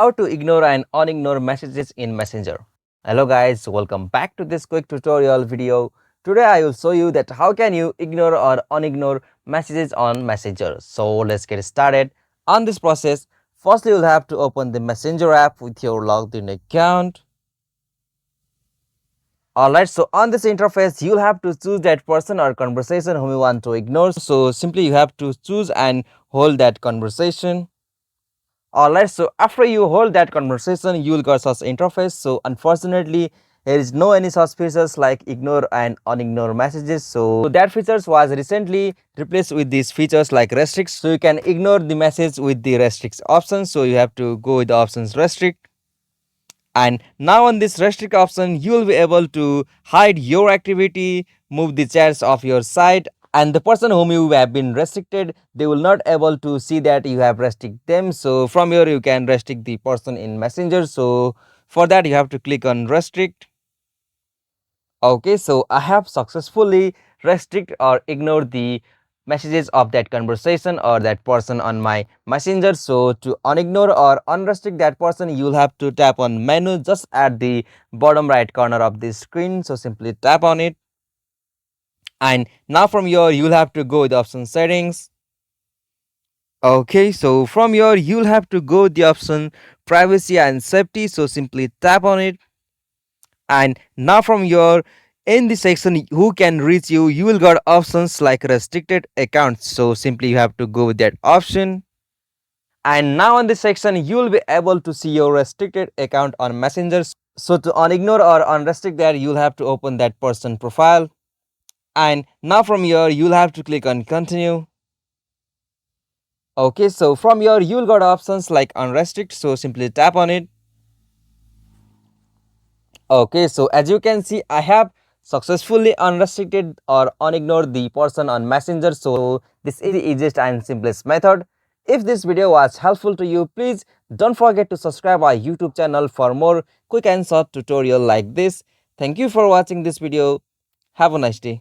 how to ignore and unignore messages in Messenger. Hello guys, welcome back to this quick tutorial video. Today I will show you that how can you ignore or unignore messages on Messenger. So let's get started. On this process, firstly you'll have to open the Messenger app with your logged in account. Alright, so on this interface, you'll have to choose that person or conversation whom you want to ignore. So simply you have to choose and hold that conversation. Alright, so after you hold that conversation, you will get such interface. So unfortunately, there is no any such features like ignore and unignore messages. So that features was recently replaced with these features like restrict. So you can ignore the message with the restrict option. So you have to go with the options restrict. And now on this restrict option, you will be able to hide your activity, move the chats of your site, and the person whom you have been restricted, they will not able to see that you have restricted them. So from here you can restrict the person in Messenger. So for that you have to click on restrict. Okay, so I have successfully restrict or ignore the messages of that conversation or that person on my Messenger. So to unignore or unrestrict that person, you'll have to tap on menu just at the bottom right corner of the screen. So simply tap on it. And now from here, you'll have to go with the option settings. Okay, so from here, you'll have to go with the option privacy and safety. So simply tap on it. And now from here, in the section who can reach you, you will got options like restricted accounts. So simply you have to go with that option. And now in this section, you will be able to see your restricted account on Messenger. So to unignore or unrestrict that, you'll have to open that person profile. And now from here, you'll have to click on continue. Okay, so from here, you'll got options like unrestrict. So simply tap on it. Okay, so as you can see, I have successfully unrestricted or unignored the person on Messenger. So this is the easiest and simplest method. If this video was helpful to you, please don't forget to subscribe our YouTube channel for more quick and short tutorial like this. Thank you for watching this video. Have a nice day.